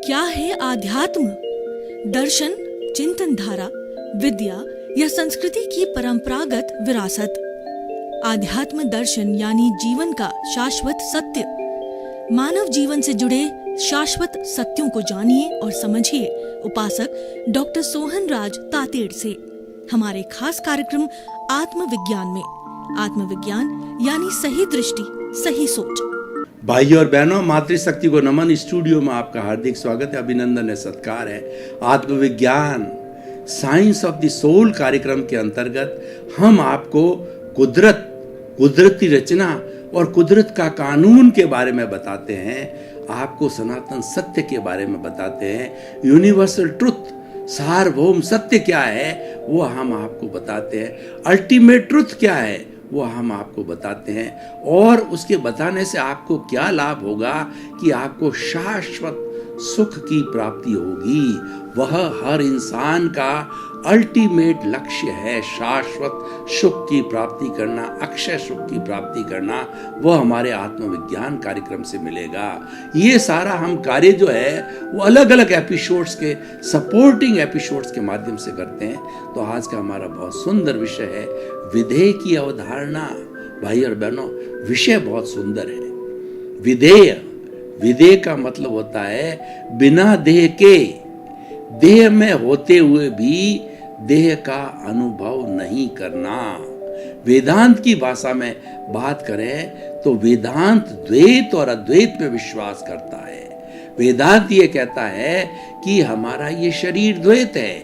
क्या है आध्यात्म? दर्शन, चिंतन धारा, विद्या या संस्कृति की परंपरागत विरासत। आध्यात्म दर्शन यानी जीवन का शाश्वत सत्य। मानव जीवन से जुड़े शाश्वत सत्यों को जानिए और समझिए उपासक डॉक्टर सोहन राज तातेड़ से हमारे खास कार्यक्रम आत्मविज्ञान में। आत्मविज्ञान यानी सही दृष्टि, सही सोच। भाई और बहनों, मातृशक्ति को नमन। स्टूडियो में आपका हार्दिक स्वागत है, अभिनंदन है, सत्कार है। आत्मविज्ञान साइंस ऑफ द सोल कार्यक्रम के अंतर्गत हम आपको कुदरती रचना और कुदरत का कानून के बारे में बताते हैं, आपको सनातन सत्य के बारे में बताते हैं। यूनिवर्सल ट्रुथ, सार्वभौम सत्य क्या है वो हम आपको बताते हैं। अल्टीमेट ट्रुथ क्या है वो हम आपको बताते हैं। और उसके बताने से आपको क्या लाभ होगा कि आपको शाश्वत सुख की प्राप्ति होगी। वह हर इंसान का अल्टीमेट लक्ष्य है, शाश्वत सुख की प्राप्ति करना, अक्षय सुख की प्राप्ति करना। वह हमारे आत्मविज्ञान कार्यक्रम से मिलेगा। ये सारा हम कार्य जो है वो अलग अलग एपिसोड्स के, सपोर्टिंग एपिसोड्स के माध्यम से करते हैं। तो आज का हमारा बहुत सुंदर विषय है विधेय की अवधारणा। भाई और बहनों, विषय बहुत सुंदर है। विधेय का मतलब होता है बिना देह के, देह में होते हुए भी देह का अनुभव नहीं करना। वेदांत की भाषा में बात करें तो वेदांत द्वैत और अद्वैत में विश्वास करता है। वेदांत ये कहता है कि हमारा ये शरीर द्वैत है।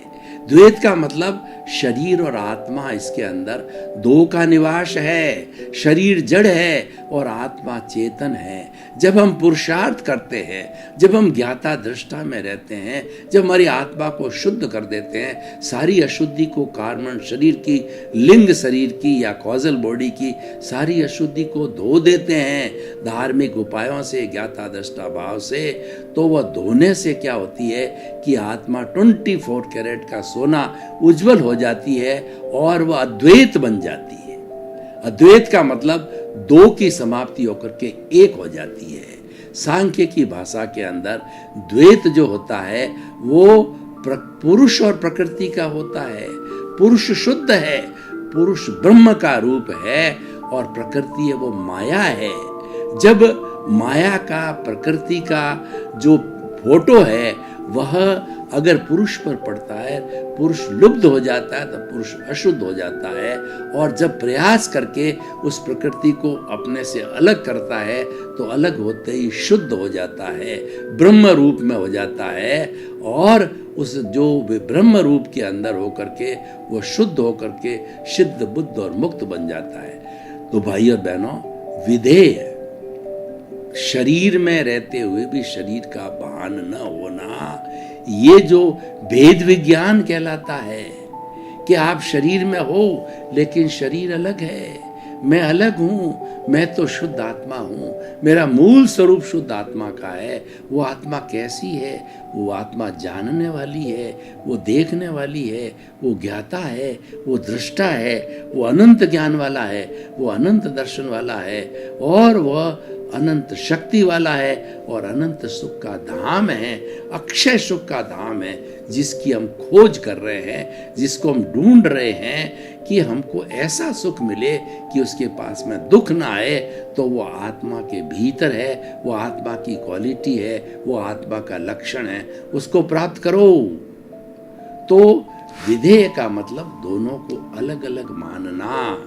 द्वैत का मतलब शरीर और आत्मा, इसके अंदर दो का निवास है। शरीर जड़ है और आत्मा चेतन है। जब हम पुरुषार्थ करते हैं, जब हम ज्ञाता दृष्टा में रहते हैं, जब हमारी आत्मा को शुद्ध कर देते हैं, सारी अशुद्धि को, कारण शरीर की, लिंग शरीर की या कॉजल बॉडी की सारी अशुद्धि को धो देते हैं धार्मिक उपायों से, ज्ञाता दृष्टा भाव से, तो वह धोने से क्या होती है कि आत्मा 24 कैरेट का सोना उज्जवल हो जाती है और वह अद्वैत बन जाती है। अद्वैत का मतलब दो की समाप्ति होकर के एक हो जाती है। सांख्य की भाषा के अंदर द्वैत जो होता है वो पुरुष और प्रकृति का होता है। पुरुष शुद्ध है, पुरुष ब्रह्म का रूप है और प्रकृति है वो माया है। जब माया का, प्रकृति का जो फोटो है वह अगर पुरुष पर पड़ता है, पुरुष लुब्ध हो जाता है तो पुरुष अशुद्ध हो जाता है। और जब प्रयास करके उस प्रकृति को अपने से अलग करता है तो अलग होते ही शुद्ध हो जाता है, ब्रह्म रूप में हो जाता है। और उस जो ब्रह्म रूप के अंदर होकर के वो शुद्ध होकर के सिद्ध, बुद्ध और मुक्त बन जाता है। तो भाई और बहनों, विधेय शरीर में रहते हुए भी शरीर का भान न होना, ये जो भेद विज्ञान कहलाता है कि आप शरीर में हो लेकिन शरीर अलग है। मैं अलग हूँ, मैं तो शुद्ध आत्मा हूँ, मेरा मूल स्वरूप शुद्ध आत्मा का है। वो आत्मा कैसी है? वो आत्मा जानने वाली है, वो देखने वाली है, वो ज्ञाता है, वो दृष्टा है, वो अनंत ज्ञान वाला है, वो अनंत दर्शन वाला है और वह अनंत शक्ति वाला है और अनंत सुख का धाम है, अक्षय सुख का धाम है, जिसकी हम खोज कर रहे हैं, जिसको हम ढूंढ रहे हैं कि हमको ऐसा सुख मिले कि उसके पास में दुख ना आए। तो वो आत्मा के भीतर है, वो आत्मा की क्वालिटी है, वो आत्मा का लक्षण है, उसको प्राप्त करो। तो विधेय का मतलब दोनों को अलग अलग मानना,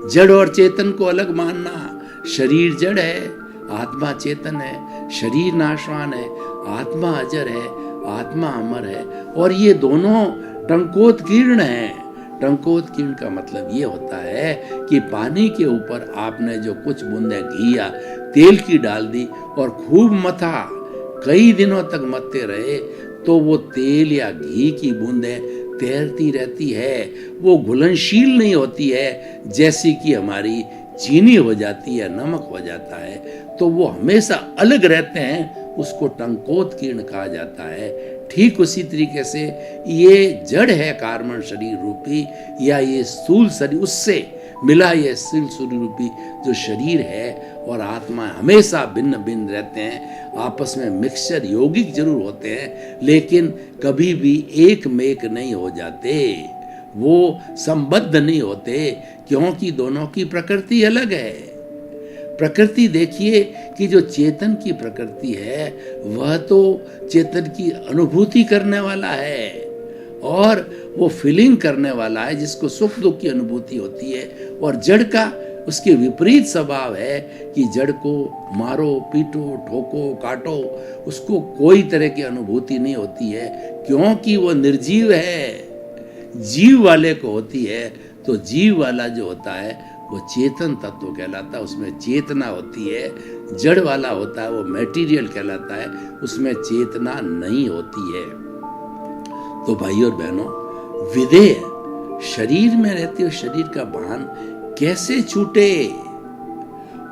जड़ और चेतन को अलग मानना। शरीर जड़ है, आत्मा चेतन है। शरीर नाशवान है, आत्मा अजर है, आत्मा अमर है। और ये दोनों टंकोत्कीर्ण हैं। टंकोत्कीर्ण का मतलब ये होता है कि पानी के ऊपर आपने जो कुछ बूंदे घी या तेल की डाल दी और खूब मथा, कई दिनों तक मथते रहे, तो वो तेल या घी की बूंदें तैरती रहती है। वो घुलनशील नहीं होती है, जैसी कि हमारी चीनी हो जाती है, नमक हो जाता है। तो वो हमेशा अलग रहते हैं, उसको टंकोत्कीर्ण कहा जाता है। ठीक उसी तरीके से ये जड़ है कारण शरीर रूपी, या ये स्थूल शरीर, उससे मिला ये स्थूल शरीर रूपी जो शरीर है, और आत्मा हमेशा भिन्न भिन्न रहते हैं, आपस में मिक्सचर यौगिक जरूर होते हैं, लेकिन कभी भी एक में एक नहीं हो जाते, वो संबद्ध नहीं होते, क्योंकि दोनों की प्रकृति अलग है। प्रकृति देखिए कि जो चेतन की प्रकृति है वह तो चेतन की अनुभूति करने वाला है और वो फीलिंग करने वाला है, जिसको सुख दुख की अनुभूति होती है। और जड़ का उसके विपरीत स्वभाव है कि जड़ को मारो पीटो ठोको काटो, उसको कोई तरह की अनुभूति नहीं होती है, क्योंकि वो निर्जीव है। जीव वाले को होती है। तो जीव वाला जो होता है वो चेतन तत्व कहलाता है, उसमें चेतना होती है। जड़ वाला होता है वो मैटीरियल कहलाता है, उसमें चेतना नहीं होती है। तो भाई और बहनों, विदेह शरीर में रहते हुए शरीर का भान कैसे छूटे?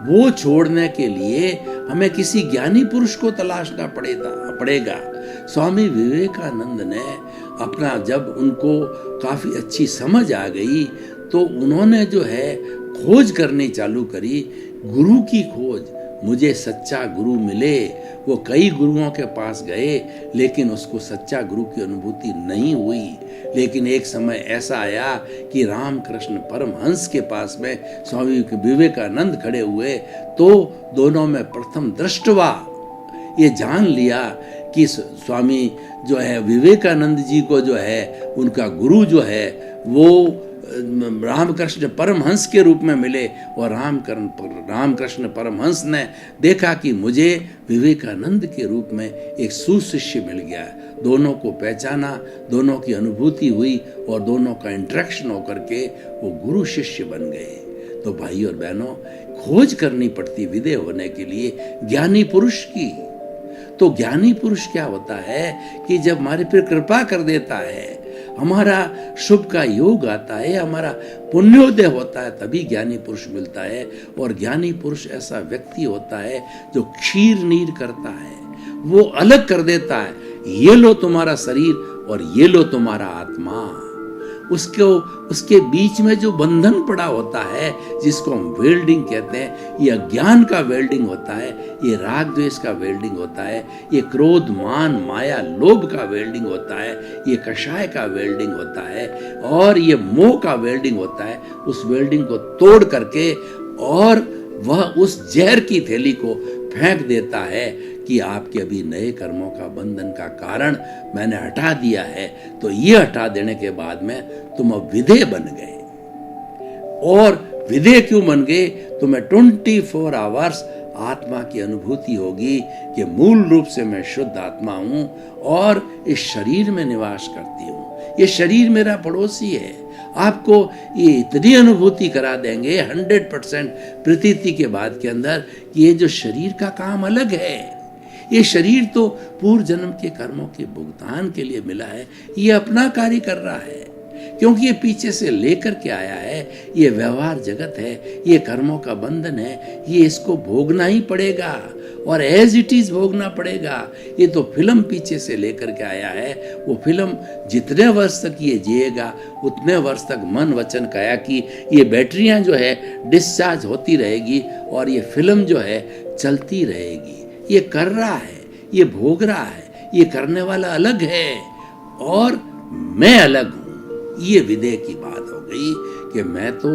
वो छोड़ने के लिए हमें किसी ज्ञानी पुरुष को तलाशना पड़ेगा। स्वामी विवेकानंद ने अपना, जब उनको काफी अच्छी समझ आ गई तो उन्होंने जो है खोज करनी चालू करी, गुरु की खोज। मुझे सच्चा गुरु मिले। वो कई गुरुओं के पास गए, लेकिन उसको सच्चा गुरु की अनुभूति नहीं हुई। लेकिन एक समय ऐसा आया कि रामकृष्ण परमहंस के पास में स्वामी विवेकानंद खड़े हुए, तो दोनों में प्रथम दृष्टवा ये जान लिया कि स्वामी जो है विवेकानंद जी को जो है उनका गुरु जो है वो रामकृष्ण परमहंस के रूप में मिले। और रामकृष्ण परमहंस ने देखा कि मुझे विवेकानंद के रूप में एक सुशिष्य मिल गया। दोनों को पहचाना, दोनों की अनुभूति हुई और दोनों का इंटरेक्शन होकर के वो गुरु शिष्य बन गए। तो भाई और बहनों, खोज करनी पड़ती विदेह होने के लिए ज्ञानी पुरुष की। तो ज्ञानी पुरुष क्या होता है कि जब हमारे पर कृपा कर देता है, हमारा शुभ का योग आता है, हमारा पुण्योदय होता है, तभी ज्ञानी पुरुष मिलता है। और ज्ञानी पुरुष ऐसा व्यक्ति होता है जो क्षीर नीर करता है, वो अलग कर देता है, ये लो तुम्हारा शरीर और ये लो तुम्हारा आत्मा। उसके बीच में जो बंधन पड़ा होता है, जिसको हम वेल्डिंग कहते हैं, ये अज्ञान का वेल्डिंग होता है, ये राग द्वेष का वेल्डिंग होता है, ये क्रोध मान माया लोभ का वेल्डिंग होता है, ये कषाय का वेल्डिंग होता है और ये मोह का वेल्डिंग होता है। उस वेल्डिंग को तोड़ करके और वह उस जहर की थैली को फेंक देता है कि आपके अभी नए कर्मों का बंधन का कारण मैंने हटा दिया है। तो ये हटा देने के बाद में तुम अब विदेह बन गए। और विदेह क्यों बन गए? तुम्हें 24 आवर्स आत्मा की अनुभूति होगी कि मूल रूप से मैं शुद्ध आत्मा हूं और इस शरीर में निवास करती हूं। ये शरीर मेरा पड़ोसी है। आपको ये इतनी अनुभूति करा देंगे 100% प्रतीति के बाद के अंदर कि ये जो शरीर का काम अलग है। ये शरीर तो पूर्व जन्म के कर्मों के भुगतान के लिए मिला है, ये अपना कार्य कर रहा है, क्योंकि ये पीछे से लेकर के आया है। ये व्यवहार जगत है, ये कर्मों का बंधन है, ये इसको भोगना ही पड़ेगा और एज इट इज भोगना पड़ेगा। ये तो फिल्म पीछे से लेकर के आया है। वो फिल्म जितने वर्ष तक ये जिएगा उतने वर्ष तक मन वचन काया की ये बैटरियां जो है डिस्चार्ज होती रहेगी और ये फिल्म जो है चलती रहेगी। ये कर रहा है, ये भोग रहा है, ये करने वाला अलग है और मैं अलग हूं। ये विदेह की बात हो गई कि मैं तो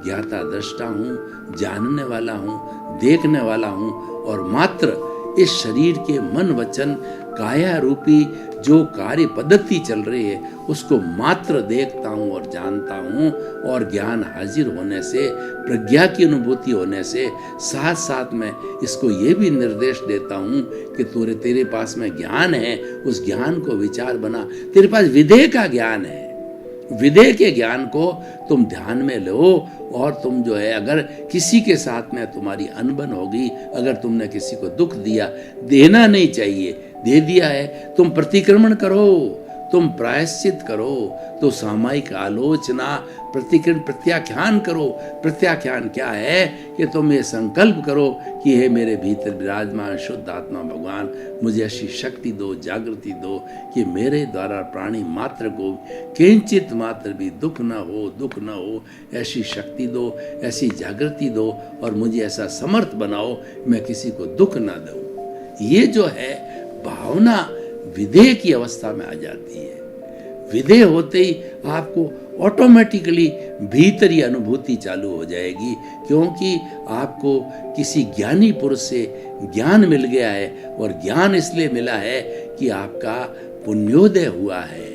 ज्ञाता दृष्टा हूं, जानने वाला हूं, देखने वाला हूं और मात्र इस शरीर के मन वचन काया रूपी जो कार्य पद्धति चल रही है उसको मात्र देखता हूं और जानता हूं। और ज्ञान हाजिर होने से, प्रज्ञा की अनुभूति होने से साथ साथ में इसको ये भी निर्देश देता हूं कि तेरे पास में ज्ञान है, उस ज्ञान को विचार बना। तेरे पास विदेह का ज्ञान है, विदेह के ज्ञान को तुम ध्यान में लो और तुम जो है अगर किसी के साथ में तुम्हारी अनबन होगी, अगर तुमने किसी को दुख दिया, देना नहीं चाहिए, दे दिया है, तुम प्रतिक्रमण करो, तुम प्रायश्चित करो, तो सामायिक आलोचना, प्रतिक्रिया, प्रत्याख्यान करो। प्रत्याख्यान क्या है कि तुम ये संकल्प करो कि हे मेरे भीतर विराजमान शुद्ध आत्मा भगवान, मुझे ऐसी शक्ति दो, जागृति दो कि मेरे द्वारा प्राणी मात्र को किंचित मात्र भी दुख न हो, ऐसी शक्ति दो, ऐसी जागृति दो, और मुझे ऐसा समर्थ बनाओ मैं किसी को दुख ना दूं। ये जो है भावना विधेय की अवस्था में आ जाती है। विधेय होते ही आपको ऑटोमेटिकली भीतर ये अनुभूति चालू हो जाएगी, क्योंकि आपको किसी ज्ञानी पुरुष से ज्ञान मिल गया है, और ज्ञान इसलिए मिला है कि आपका पुण्योदय हुआ है।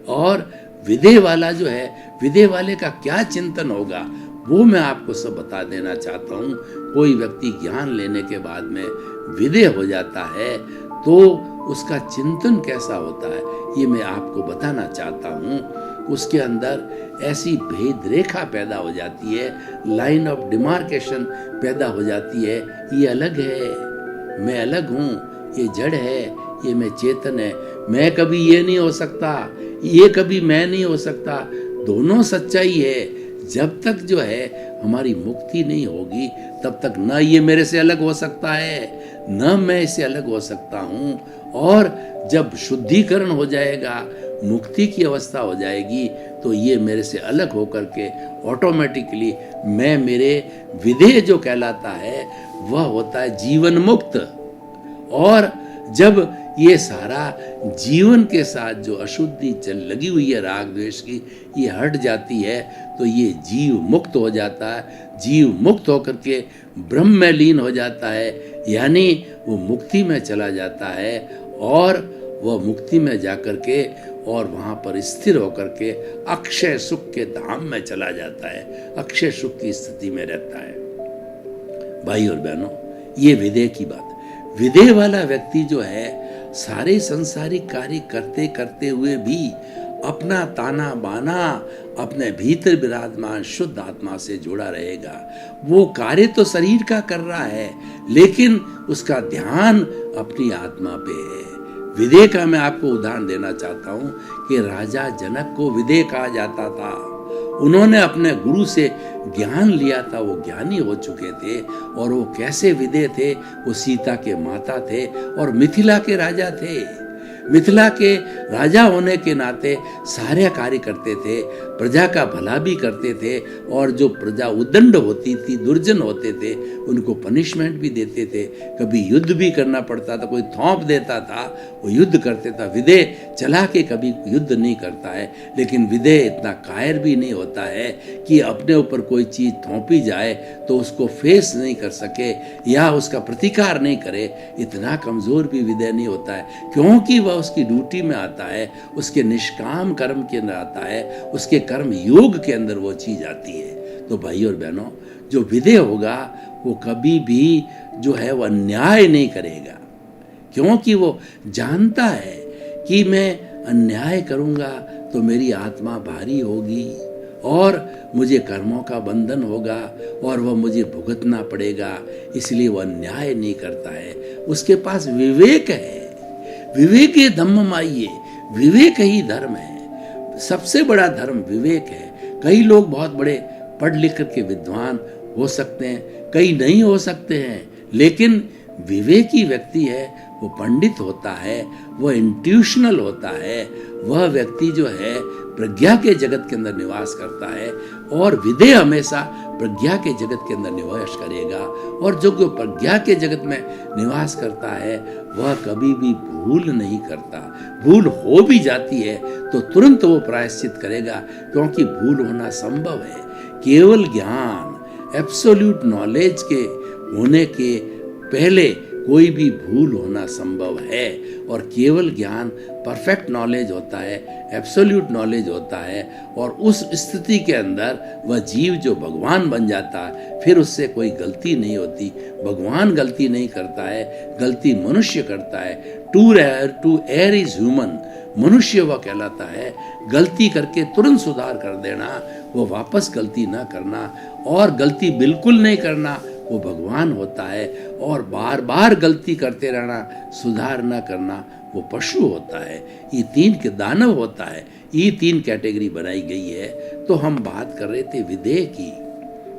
और विधेय वाला जो है, विधेय वाले का क्या चिंतन होगा वो मैं आपको सब बता देना चाहता हूँ। कोई व्यक्ति ज्ञान लेने के बाद में विधेय हो जाता है तो उसका चिंतन कैसा होता है ये मैं आपको बताना चाहता हूँ। उसके अंदर ऐसी भेद रेखा पैदा हो जाती है, लाइन ऑफ डिमार्केशन पैदा हो जाती है। ये अलग है, मैं अलग हूँ, ये जड़ है, ये मैं चेतन है, मैं कभी ये नहीं हो सकता, ये कभी मैं नहीं हो सकता। दोनों सच्चाई है। जब तक जो है हमारी मुक्ति नहीं होगी तब तक न ये मेरे से अलग हो सकता है, न मैं इससे अलग हो सकता हूँ। और जब शुद्धिकरण हो जाएगा, मुक्ति की अवस्था हो जाएगी, तो ये मेरे से अलग होकर के ऑटोमेटिकली मैं, मेरे विधेय जो कहलाता है वह होता है जीवन मुक्त। और जब ये सारा जीवन के साथ जो अशुद्धि चल लगी हुई है राग द्वेष की, ये हट जाती है, तो ये जीव मुक्त हो जाता है। जीव मुक्त होकर के ब्रह्म में लीन हो जाता है, यानी वो मुक्ति में चला जाता है। और वह मुक्ति में जाकर के और वहाँ पर स्थिर होकर के अक्षय सुख के धाम में चला जाता है, अक्षय सुख की स्थिति में रहता है। भाई और बहनों, ये विधेय की बात। विधेय वाला व्यक्ति जो है सारे संसारिक कार्य करते करते हुए भी अपना ताना बाना अपने भीतर विराजमान शुद्ध आत्मा से जुड़ा रहेगा। वो कार्य तो शरीर का कर रहा है, लेकिन उसका ध्यान अपनी आत्मा पे है। विधेय का मैं आपको उदाहरण देना चाहता हूँ कि राजा जनक को विधेय कहा जाता था। उन्होंने अपने गुरु से ज्ञान लिया था, वो ज्ञानी हो चुके थे। और वो कैसे विधेय थे? वो सीता के माता थे और मिथिला के राजा थे। मिथिला के राजा होने के नाते सारे कार्य करते थे, प्रजा का भला भी करते थे। और जो प्रजा उद्दंड होती थी, दुर्जन होते थे, उनको पनिशमेंट भी देते थे। कभी युद्ध भी करना पड़ता था, कोई थोप देता था, वो युद्ध करते था। विधेय चला के कभी युद्ध नहीं करता है, लेकिन विधेय इतना कायर भी नहीं होता है कि अपने ऊपर कोई चीज थोपी जाए तो उसको फेस नहीं कर सके या उसका प्रतिकार नहीं करे। इतना कमजोर भी विधेय नहीं होता है, क्योंकि वह उसकी ड्यूटी में आता है, उसके निष्काम कर्म के अंदर आता है, उसके कर्म योग के अंदर वो चीज आती है। तो भाई और बहनों, जो विधेय होगा वो कभी भी जो है वो अन्याय नहीं करेगा, क्योंकि वो जानता है कि मैं अन्याय करूंगा तो मेरी आत्मा भारी होगी और मुझे कर्मों का बंधन होगा और वह मुझे भुगतना पड़ेगा। इसलिए वह अन्याय नहीं करता है। उसके पास विवेक है। विवेक ये धम्म आइए, विवेक ही धर्म है। सबसे बड़ा धर्म विवेक है। कई लोग बहुत बड़े पढ़ लिख करके विद्वान हो सकते हैं, कई नहीं हो सकते हैं, लेकिन विवेकी व्यक्ति है वो पंडित होता है, वह इंट्यूशनल होता है। वह व्यक्ति जो है प्रज्ञा के जगत के अंदर निवास करता है और विधेय हमेशा प्रज्ञा के जगत के अंदर निवास करेगा। और जो प्रज्ञा के जगत में निवास करता है वह कभी भी भूल नहीं करता। भूल हो भी जाती है तो तुरंत वो प्रायश्चित करेगा, क्योंकि भूल होना संभव है। केवल ज्ञान, एब्सोल्यूट नॉलेज के होने के पहले कोई भी भूल होना संभव है। और केवल ज्ञान परफेक्ट नॉलेज होता है, एब्सोल्यूट नॉलेज होता है। और उस स्थिति के अंदर वह जीव जो भगवान बन जाता है, फिर उससे कोई गलती नहीं होती। भगवान गलती नहीं करता है, गलती मनुष्य करता है। टू एयर इज ह्यूमन, मनुष्य वह कहलाता है। गलती करके तुरंत सुधार कर देना, वो वापस गलती ना करना, और गलती बिल्कुल नहीं करना वो भगवान होता है। और बार बार गलती करते रहना, सुधार न करना वो पशु होता है, ये 3 के दानव होता है, ये 3 कैटेगरी बनाई गई है। तो हम बात कर रहे थे विदेह की।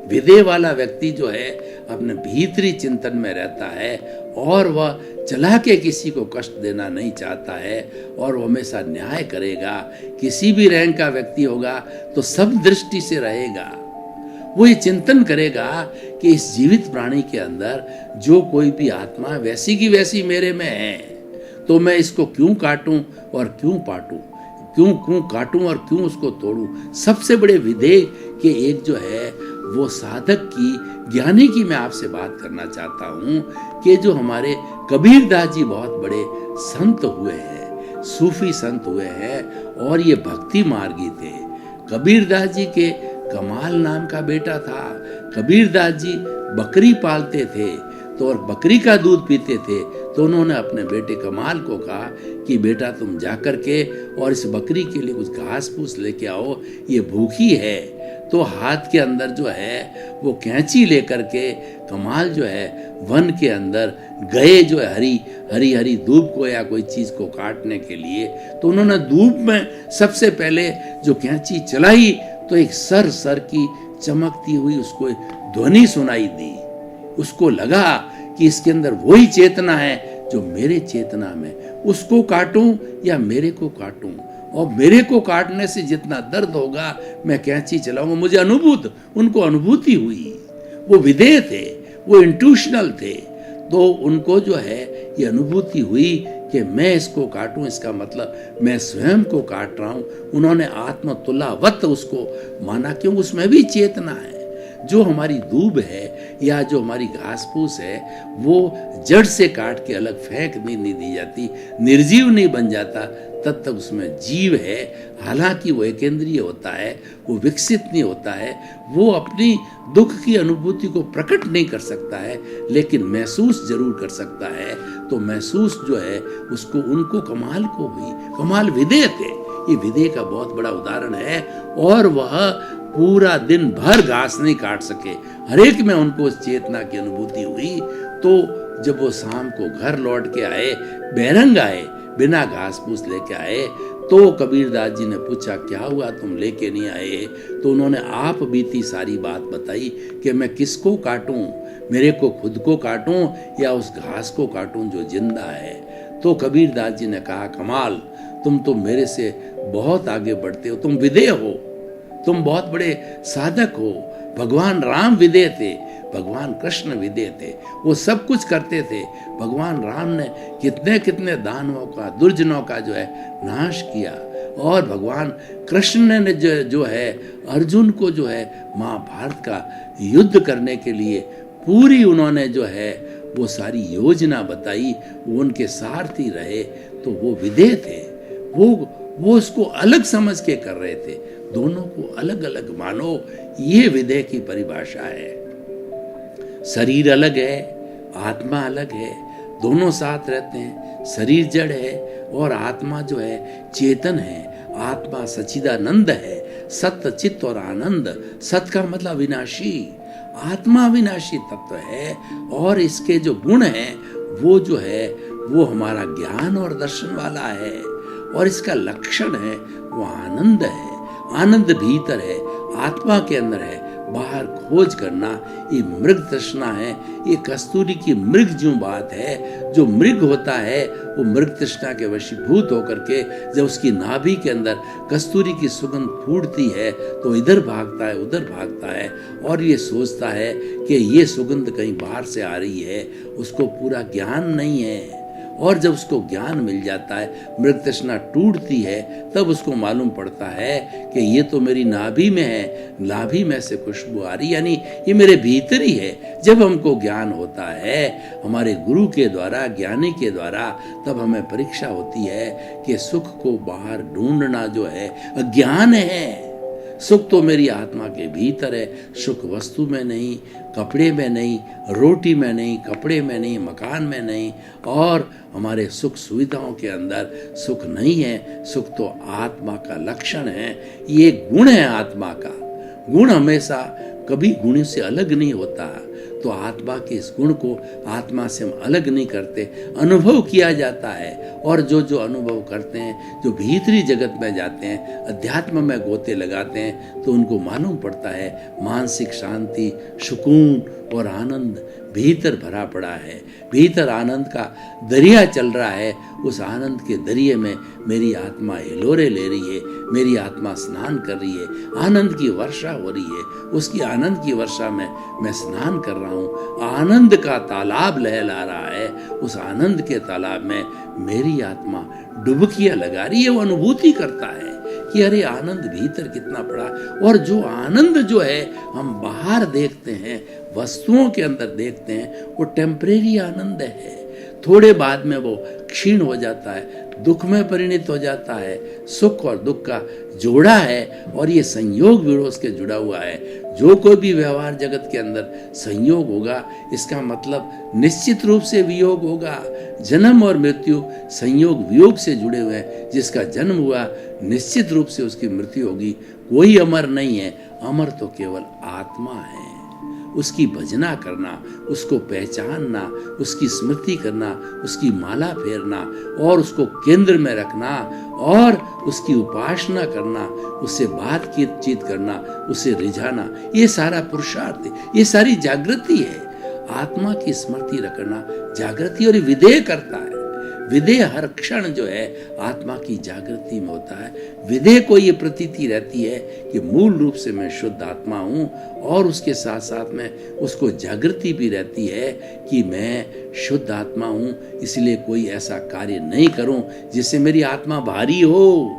विदेह वाला व्यक्ति जो है अपने भीतरी चिंतन में रहता है और वह चला के किसी को कष्ट देना नहीं चाहता है और वो हमेशा न्याय करेगा। किसी भी रैंक का व्यक्ति होगा तो सब दृष्टि से रहेगा। वो ये चिंतन करेगा कि इस जीवित प्राणी के अंदर जो कोई भी आत्मा वैसी की वैसी मेरे में है, तो मैं इसको क्यों काटूं और क्यों पाटूं, क्यों काटूं और क्यों उसको तोड़ूं। सबसे बड़े विधेय के एक जो है वो साधक की, ज्ञानी की मैं आपसे बात करना चाहता हूं कि जो हमारे कबीरदास जी बहुत बड़े संत हुए हैं, सूफी संत हुए हैं और ये भक्ति मार्गी थे। कबीरदास जी के कमाल नाम का बेटा था। कबीरदास जी बकरी पालते थे तो और बकरी का दूध पीते थे, तो उन्होंने अपने बेटे कमाल को कहा कि बेटा तुम जाकर के और इस बकरी के लिए कुछ घास फूस लेके आओ, ये भूखी है। तो हाथ के अंदर जो है वो कैंची लेकर के कमाल जो है वन के अंदर गए, जो है हरी हरी दूब को या कोई चीज को काटने के लिए। तो उन्होंने दूब में सबसे पहले जो कैंची चलाई तो एक सर की चमकती हुई उसको ध्वनि सुनाई दी। उसको लगा कि इसके अंदर वही चेतना है जो मेरे चेतना में, उसको काटूं या मेरे को काटूं, और मेरे को काटने से जितना दर्द होगा मैं कैंची चलाऊंगा। मुझे उनको अनुभूति हुई। वो विधेय थे, वो इंट्यूशनल थे, तो उनको जो है ये अनुभूति हुई कि मैं इसको काटूं, इसका मतलब मैं स्वयं को काट रहा हूं। उन्होंने आत्मतुलावत उसको माना, क्यों उसमें भी चेतना है। जो हमारी दूब है या जो हमारी घास फूस है वो जड़ से काट के अलग फेंक नहीं दी जाती, निर्जीव नहीं बन जाता, तब तक उसमें जीव है। हालांकि वो एकेंद्रीय होता है, वो विकसित नहीं होता है, वो अपनी दुख की अनुभूति को प्रकट नहीं कर सकता है, लेकिन महसूस जरूर कर सकता है। तो महसूस जो है उसको, उनको कमाल को हुई। कमाल विधेय थे, ये विधेय का बहुत बड़ा उदाहरण है। और वह पूरा दिन भर घास नहीं काट सके, हर एक में उनको उस चेतना की अनुभूति हुई। तो जब वो शाम को घर लौट के आए, बेरंग आए, बिना घास फूस लेके आए, तो कबीरदास जी ने पूछा क्या हुआ तुम लेके नहीं आए। तो उन्होंने आप बीती सारी बात बताई कि मैं किसको काटूं, मेरे को खुद को काटूं या उस घास को काटूं जो जिंदा है। तो कबीरदास जी ने कहा कमाल, तुम तो मेरे से बहुत आगे बढ़ते हो, तुम विधेय हो, तुम बहुत बड़े साधक हो। भगवान राम विधेय थे, भगवान कृष्ण विधेय थे, वो सब कुछ करते थे। भगवान राम ने कितने कितने दानवों का, दुर्जनों का जो है नाश किया, और भगवान कृष्ण ने जो है अर्जुन को जो है महाभारत का युद्ध करने के लिए पूरी उन्होंने जो है वो सारी योजना बताई, वो उनके सारथी रहे। तो वो विधेय थे, वो उसको अलग समझ के कर रहे थे। दोनों को अलग अलग मानो, ये विधेय की परिभाषा है। शरीर अलग है, आत्मा अलग है, दोनों साथ रहते हैं। शरीर जड़ है और आत्मा जो है चेतन है। आत्मा सच्चिदानंद है, सत्य चित्त और आनंद। सत्य का मतलब विनाशी, आत्मा विनाशी तत्व है, और इसके जो गुण हैं वो जो है वो हमारा ज्ञान और दर्शन वाला है, और इसका लक्षण है वो आनंद है। आनंद भीतर है, आत्मा के अंदर है, बाहर खोज करना ये मृग तृष्णा है। ये कस्तूरी की मृग जो बात है, जो मृग होता है वो मृग तृष्णा के वशीभूत होकर के जब उसकी नाभि के अंदर कस्तूरी की सुगंध फूटती है तो इधर भागता है, उधर भागता है, और ये सोचता है कि ये सुगंध कहीं बाहर से आ रही है। उसको पूरा ज्ञान नहीं है, और जब उसको ज्ञान मिल जाता है, मृग तृष्णा टूटती है, तब उसको मालूम पड़ता है कि ये तो मेरी नाभि में है, नाभि में से खुशबू आ रही, यानी ये मेरे भीतर ही है। जब हमको ज्ञान होता है हमारे गुरु के द्वारा, ज्ञानी के द्वारा, तब हमें परीक्षा होती है कि सुख को बाहर ढूंढना जो है अज्ञान है। सुख तो मेरी आत्मा के भीतर है। सुख वस्तु में नहीं, कपड़े में नहीं, रोटी में नहीं, कपड़े में नहीं, मकान में नहीं, और हमारे सुख सुविधाओं के अंदर सुख नहीं है। सुख तो आत्मा का लक्षण है, ये गुण है आत्मा का। गुण हमेशा कभी गुण से अलग नहीं होता, तो आत्मा के इस गुण को आत्मा से हम अलग नहीं करते, अनुभव किया जाता है। और जो जो अनुभव करते हैं, जो भीतरी जगत में जाते हैं, अध्यात्म में गोते लगाते हैं, तो उनको मालूम पड़ता है मानसिक शांति, सुकून और आनंद भीतर भरा पड़ा है। भीतर आनंद का दरिया चल रहा है। उस आनंद के दरिये में मेरी आत्मा हिलोरे ले रही है, मेरी आत्मा स्नान कर रही है, आनंद की वर्षा हो रही है। उसकी आनंद की वर्षा में मैं स्नान कर रहा हूँ, आनंद का तालाब लहला रहा है। उस आनंद के तालाब में मेरी आत्मा डुबकियां लगा रही है। वो अनुभूति करता है कि अरे आनंद भीतर कितना बड़ा। और जो आनंद जो है हम बाहर देखते हैं, वस्तुओं के अंदर देखते हैं, वो टेम्परेरी आनंद है। थोड़े बाद में वो क्षीण हो जाता है, दुख में परिणत हो जाता है। सुख और दुख का जोड़ा है और ये संयोग विरोध के जुड़ा हुआ है। जो कोई भी व्यवहार जगत के अंदर संयोग होगा, इसका मतलब निश्चित रूप से वियोग होगा। जन्म और मृत्यु संयोग वियोग से जुड़े हुए हैं। जिसका जन्म हुआ निश्चित रूप से उसकी मृत्यु होगी। कोई अमर नहीं है, अमर तो केवल आत्मा है। उसकी भजना करना, उसको पहचानना, उसकी स्मृति करना, उसकी माला फेरना और उसको केंद्र में रखना और उसकी उपासना करना, उससे बातचीत करना, उससे रिझाना, ये सारा पुरुषार्थ है, ये सारी जागृति है। आत्मा की स्मृति रखना जागृति और विदेह करता है। विदेह हर क्षण जो है आत्मा की जागृति में होता है। विदेह को ये प्रतीति रहती है कि मूल रूप से मैं शुद्ध आत्मा हूँ, और उसके साथ साथ में उसको जागृति भी रहती है कि मैं शुद्ध आत्मा हूँ, इसलिए कोई ऐसा कार्य नहीं करूँ जिससे मेरी आत्मा भारी हो।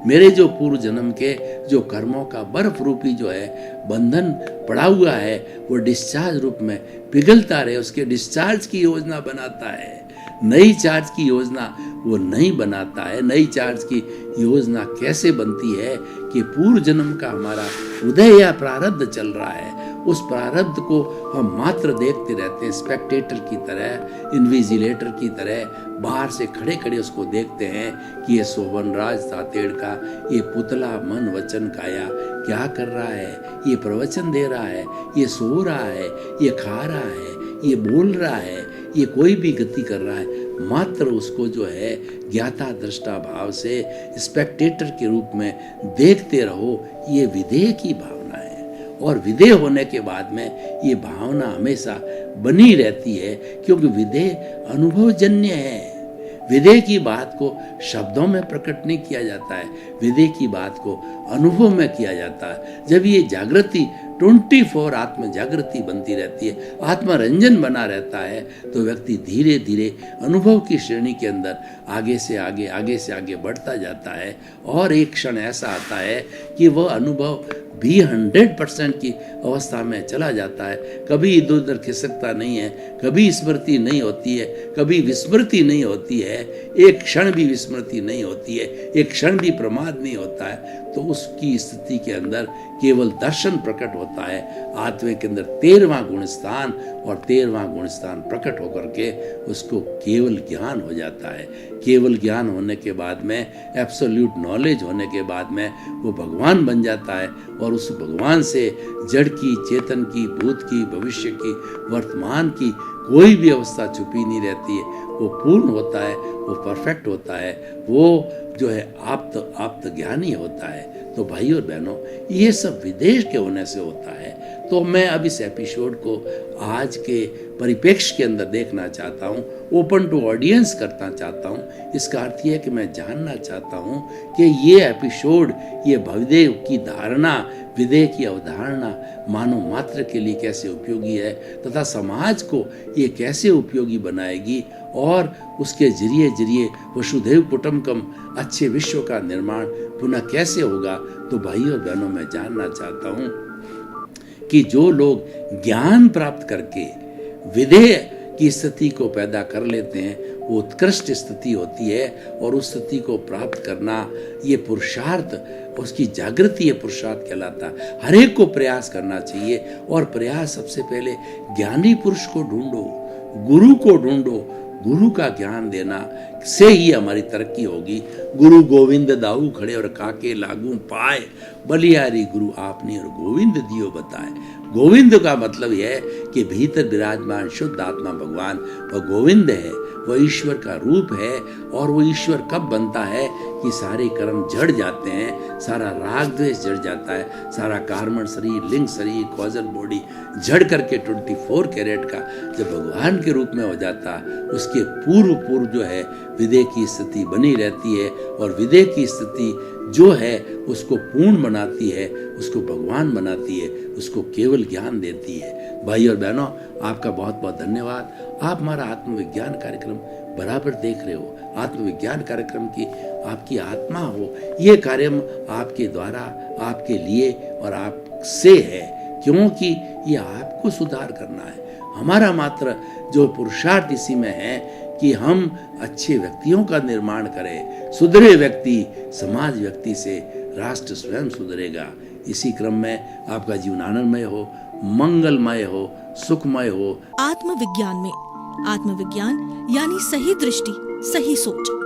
मेरे जो पूर्व जन्म के जो कर्मों का बर्फ रूपी जो है बंधन पड़ा हुआ है, वो डिस्चार्ज रूप में पिघलता रहे, उसके डिस्चार्ज की योजना बनाता है। नई चार्ज की योजना वो नहीं बनाता है। नई चार्ज की योजना कैसे बनती है कि पूर्व जन्म का हमारा उदय या प्रारब्ध चल रहा है, उस प्रारब्ध को हम मात्र देखते रहते हैं, स्पेक्टेटर की तरह, इन्विजिलेटर की तरह बाहर से खड़े खड़े उसको देखते हैं कि ये सोहनराज तातेड़ का ये पुतला मन वचन काया क्या कर रहा है। ये प्रवचन दे रहा है, ये सो रहा है, ये खा रहा है, ये बोल रहा है, ये कोई भी गति कर रहा है। मात्र उसको जो है ज्ञाता दृष्टा भाव से स्पेक्टेटर के रूप में देखते रहो। ये विधेय की भावना है, और विधेय होने के बाद में ये भावना हमेशा बनी रहती है, क्योंकि विधेय अनुभवजन्य है। विधेय की बात को शब्दों में प्रकट नहीं किया जाता है, विधेय की बात को अनुभव में किया जाता है। जब ये जागृति 24 आत्म जागृति बनती रहती है, आत्मरंजन बना रहता है, तो व्यक्ति धीरे धीरे अनुभव की श्रेणी के अंदर आगे से आगे बढ़ता जाता है। और एक क्षण ऐसा आता है कि वह अनुभव भी 100% की अवस्था में चला जाता है। कभी इधर उधर खिसकता नहीं है, कभी स्मृति नहीं होती है, कभी विस्मृति नहीं होती है, एक क्षण भी विस्मृति नहीं होती है, एक क्षण भी प्रमाद नहीं होता है। तो उसकी स्थिति के अंदर केवल दर्शन प्रकट होता है। आत्मा के अंदर 13वां गुण स्थान, और 13वां गुण स्थान प्रकट होकर के उसको केवल ज्ञान हो जाता है। केवल ज्ञान होने के बाद में, एब्सोल्यूट नॉलेज होने के बाद में वो भगवान बन जाता है, और उस भगवान से जड़ की, चेतन की, भूत की, भविष्य की, वर्तमान की कोई भी अवस्था छुपी नहीं रहती है। वो पूर्ण होता है, वो परफेक्ट होता है, वो जो है आप्त ज्ञानी होता है। तो भाई और बहनों, ये सब विदेश के होने से होता है। तो मैं अब इस एपिसोड को आज के परिप्रेक्ष्य के अंदर देखना चाहता हूँ, ओपन टू ऑडियंस करना चाहता हूँ। इसका अर्थ ये है कि मैं जानना चाहता हूँ कि ये एपिसोड, ये भवदेव की धारणा, विदेह की अवधारणा मानव मात्र के लिए कैसे उपयोगी है, तथा समाज को ये कैसे उपयोगी बनाएगी, और उसके जरिए वसुधैव कुटुंबकम अच्छे विश्व का निर्माण पुनः कैसे होगा। तो भाई और बहनों, मैं जानना चाहता हूँ कि जो लोग ज्ञान प्राप्त करके विधेय की स्थिति को पैदा कर लेते हैं, वो उत्कृष्ट स्थिति होती है। और उस स्थिति को प्राप्त करना, ये पुरुषार्थ, उसकी जागृति, ये पुरुषार्थ कहलाता है। हर एक को प्रयास करना चाहिए, और प्रयास सबसे पहले ज्ञानी पुरुष को ढूंढो, गुरु को ढूंढो। गुरु का ज्ञान देना से ही हमारी तरक्की होगी। गुरु गोविंद दाऊ खड़े और काके लागू पाए, बलिहारी गुरु आपने और गोविंद दियो बताए। गोविंद का मतलब यह है कि भीतर विराजमान शुद्ध आत्मा भगवान वह गोविंद है, वह ईश्वर का रूप है। और वो ईश्वर कब बनता है कि सारे कर्म जड़ जाते हैं, सारा राग द्वेष जड़ जाता है, सारा कार्मण शरीर, लिंग शरीर, कॉजल बॉडी जड़ करके 24 कैरेट का जब भगवान के रूप में हो जाता, उसके पूर्व जो है विदेह की स्थिति बनी रहती है। और विदेह की स्थिति जो है उसको पूर्ण बनाती है, उसको भगवान बनाती है, उसको केवल ज्ञान देती है। भाई और बहनों, आपका बहुत बहुत धन्यवाद। आप हमारा आत्मविज्ञान कार्यक्रम बराबर देख रहे हो। आत्मविज्ञान कार्यक्रम की आपकी आत्मा हो, ये कार्यक्रम आपके द्वारा, आपके लिए और आपसे है, क्योंकि ये आपको सुधार करना है। हमारा मात्र जो पुरुषार्थ इसी में है कि हम अच्छे व्यक्तियों का निर्माण करें। सुधरे व्यक्ति समाज व्यक्ति से राष्ट्र स्वयं सुधरेगा। इसी क्रम में आपका जीवन आनंदमय हो, मंगलमय हो, सुखमय हो। आत्मविज्ञान में आत्मविज्ञान यानी सही दृष्टि, सही सोच।